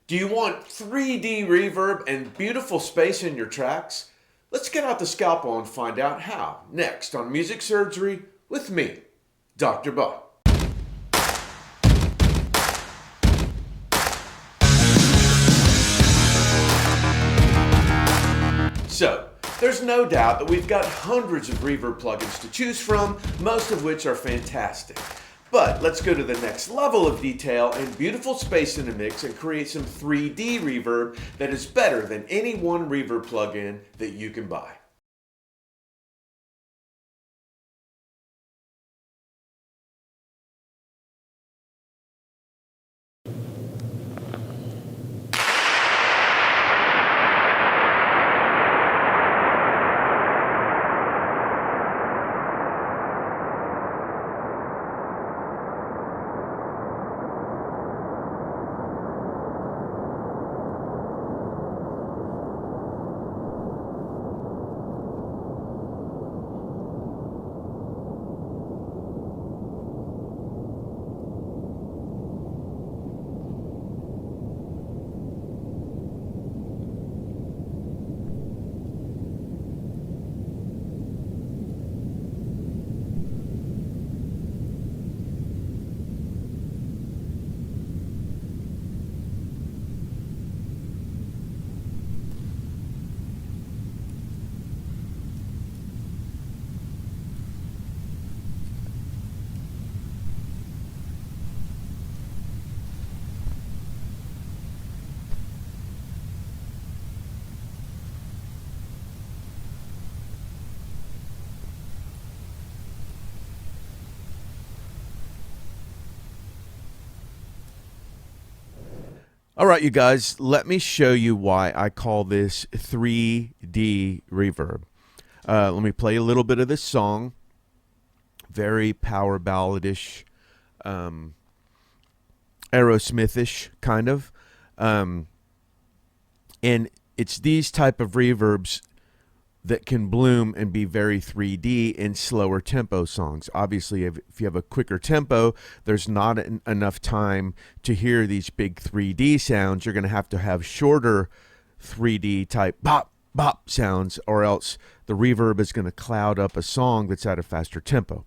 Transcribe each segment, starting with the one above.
Do you want 3D reverb and beautiful space in your tracks? Let's get out the scalpel and find out how. Next on Music Surgery with me, Dr. Buck. So, there's no doubt that we've got hundreds of reverb plugins to choose from, most of which are fantastic. But let's go to the next level of detail and beautiful space in the mix and create some 3D reverb that is better than any one reverb plugin that you can buy. All right, you guys, let me show you why I call this 3D reverb. Let me play a little bit of this song. Very power balladish, Aerosmithish kind of. And it's these type of reverbs that can bloom and be very 3D in slower tempo songs. Obviously, if you have a quicker tempo, there's not enough time to hear these big 3D sounds. You're going to have shorter 3D type bop, bop sounds, or else the reverb is going to cloud up a song that's at a faster tempo.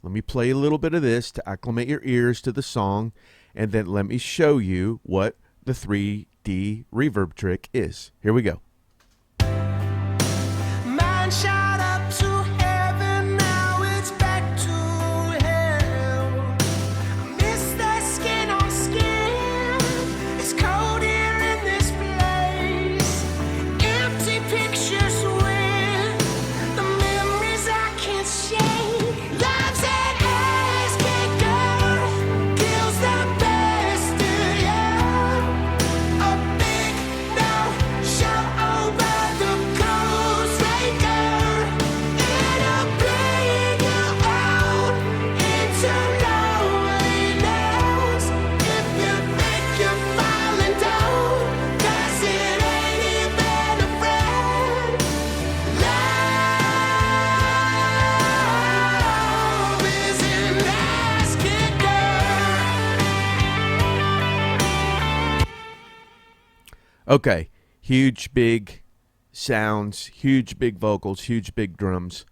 Let me play a little bit of this to acclimate your ears to the song, and then let me show you what the 3D reverb trick is. Here we go. Shot up to heaven, now it's back to hell. I miss that skin on skin. It's cold here in this place. Empty pictures with the memories I can't shake. Lives and ass kicker kills the best of you. A big no show over the coast breaker. Okay, huge big sounds, huge big vocals, huge big drums.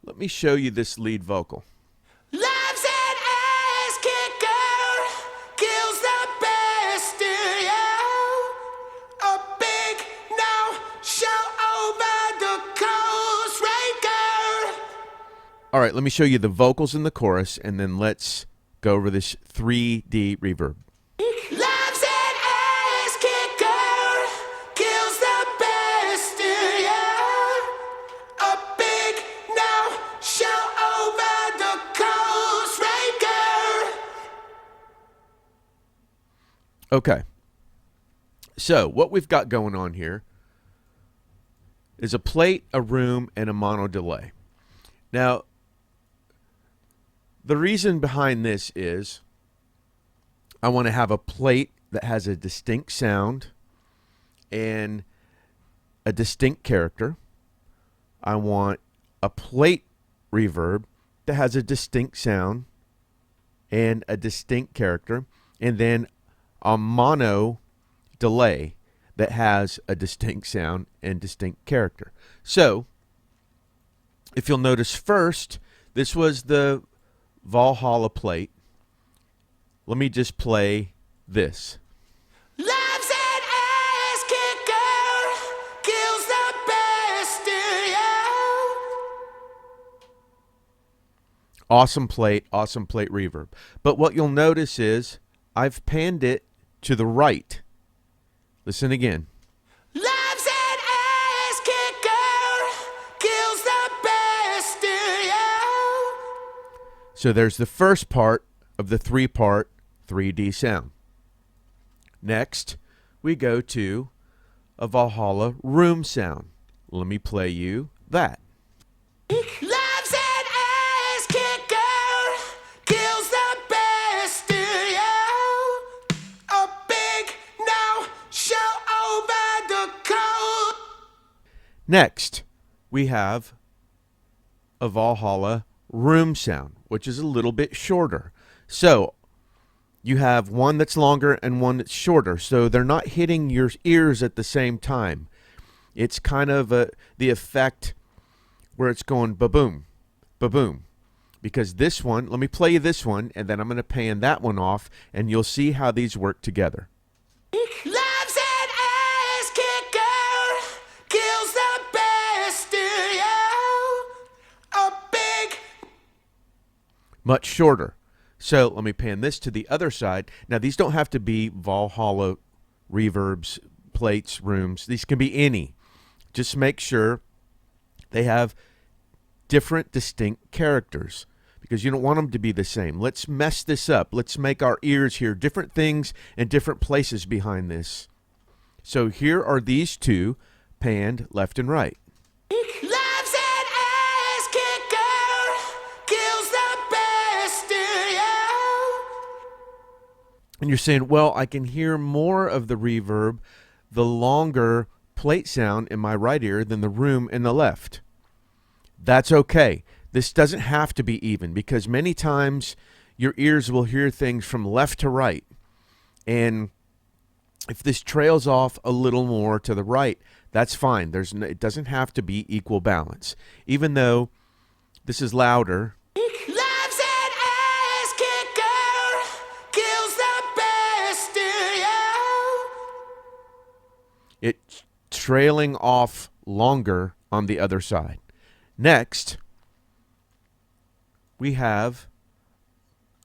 Let me show you this lead vocal. Lives an ass kicker kills the best of you. A big no show over the coast breaker. All right, let me show you the vocals in the chorus, and then let's go over this 3D reverb. Lives an ass kicker kills the best of you. A big no show over the coast breaker. Okay, so what we've got going on here is a plate, a room, and a mono delay. Now, the reason behind this is I want to have a plate that has a distinct sound and a distinct character. I want a plate reverb that has a distinct sound and a distinct character. And then a mono delay that has a distinct sound and distinct character. So, if you'll notice first, this was the Valhalla plate. Let me just play this. Love's an ass kicker, kills the best in you. Awesome plate reverb. But what you'll notice is I've panned it to the right. Listen again. Love's an ass kicker, kills the best in you. So there's the first part of the three-part 3D sound. Next, we go to a Valhalla room sound. Let me play you that. Love's an ass kicker, kills the best in you. A big no show over the cold. Next, we have a Valhalla room sound, which is a little bit shorter. So you have one that's longer and one that's shorter. So they're not hitting your ears at the same time. It's kind of the effect where it's going ba-boom, ba-boom. Because this one, let me play you this one, and then I'm going to pan that one off, and you'll see how these work together. Love's an ass kicker, kills the best in you. A big Much shorter. So let me pan this to the other side. Now, these don't have to be Valhalla reverbs, plates, rooms. These can be any. Just make sure they have different, distinct characters because you don't want them to be the same. Let's mess this up. Let's make our ears hear different things and different places behind this. So here are these two panned left and right. Love's an ass kicker, kills the best in you. And you're saying, well, I can hear more of the reverb, the longer plate sound in my right ear than the room in the left. That's okay. This doesn't have to be even because many times your ears will hear things from left to right. And if this trails off a little more to the right, that's fine. It doesn't have to be equal balance. Even though this is louder, Love's an ass kicker, kills the best in you. it's trailing off longer on the other side. Next, we have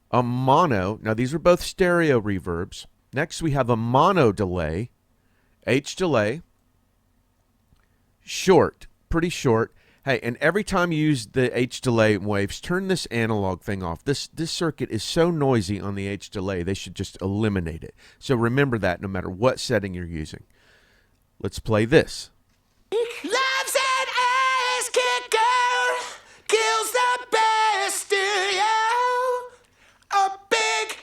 a mono. Now, these are both stereo reverbs. Next, we have a mono delay, H delay, short, pretty short. Hey, and every time you use the H delay waves, turn this analog thing off. This circuit is so noisy on the H delay, they should just eliminate it. So remember that no matter what setting you're using. Let's play this. Love's an ass kicker, kills the best in you. A big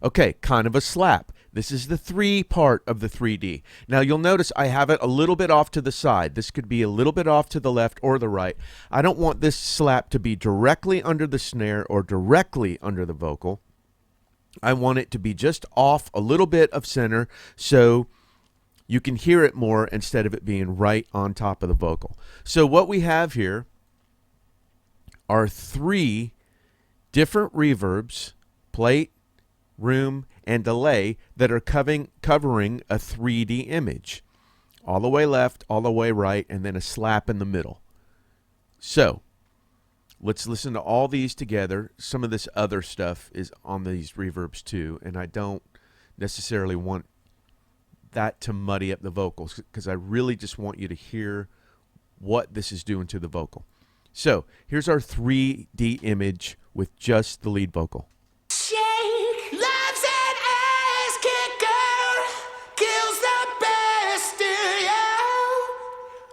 Okay, kind of a slap. This is the 3 part of the 3D. Now you'll notice I have it a little bit off to the side. This could be a little bit off to the left or the right. I don't want this slap to be directly under the snare or directly under the vocal. I want it to be just off a little bit of center so you can hear it more instead of it being right on top of the vocal. So what we have here are 3 different reverbs, plate, room, and delay that are covering a 3D image. All the way left, all the way right, and then a slap in the middle. So, let's listen to all these together. Some of this other stuff is on these reverbs too, and I don't necessarily want that to muddy up the vocals because I really just want you to hear what this is doing to the vocal. So, here's our 3D image with just the lead vocal. shake. Love's an ass kicker, kills the best in you.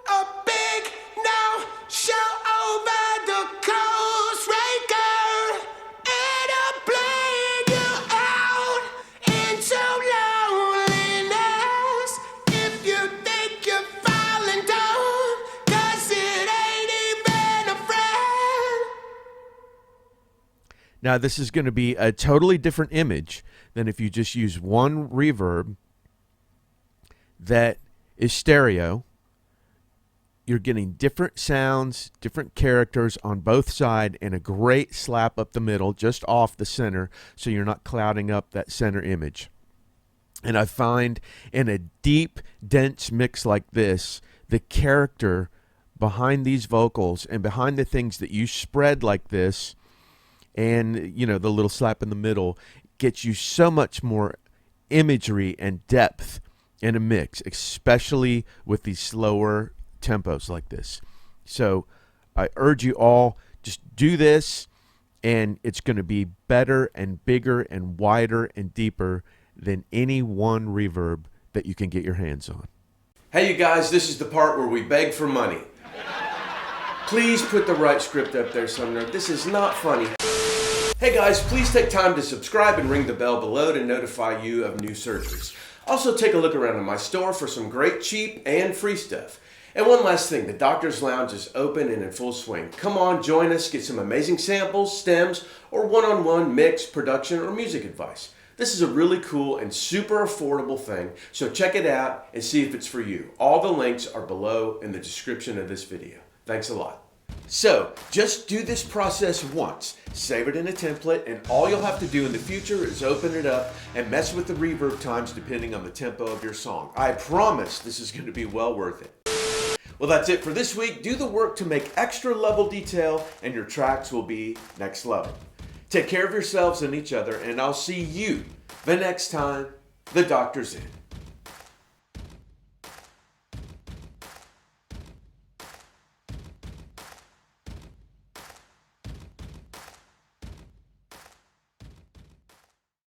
A big no show over the coast raker. It'll bleed you out into loneliness if you think you're falling down, 'cause it ain't even a friend. Now, this is going to be a totally different image than if you just use one reverb that is stereo. You're getting different sounds, different characters on both sides, and a great slap up the middle, just off the center, so you're not clouding up that center image. And I find in a deep, dense mix like this, the character behind these vocals and behind the things that you spread like this, and the little slap in the middle, gets you so much more imagery and depth in a mix, especially with these slower tempos like this. So I urge you all, just do this, and it's going to be better and bigger and wider and deeper than any one reverb that you can get your hands on. Hey you guys, this is the part where we beg for money. Please put the right script up there, Sumner. This is not funny. Hey guys, please take time to subscribe and ring the bell below to notify you of new surgeries. Also take a look around in my store for some great cheap and free stuff. And one last thing, the Doctor's Lounge is open and in full swing. Come on, join us, get some amazing samples, stems, or one-on-one mix, production, or music advice. This is a really cool and super affordable thing, so check it out and see if it's for you. All the links are below in the description of this video. Thanks a lot. So, just do this process once, save it in a template, and all you'll have to do in the future is open it up and mess with the reverb times depending on the tempo of your song. I promise this is going to be well worth it. Well, that's it for this week. Do the work to make extra level detail and your tracks will be next level. Take care of yourselves and each other, and I'll see you the next time the Doctor's in.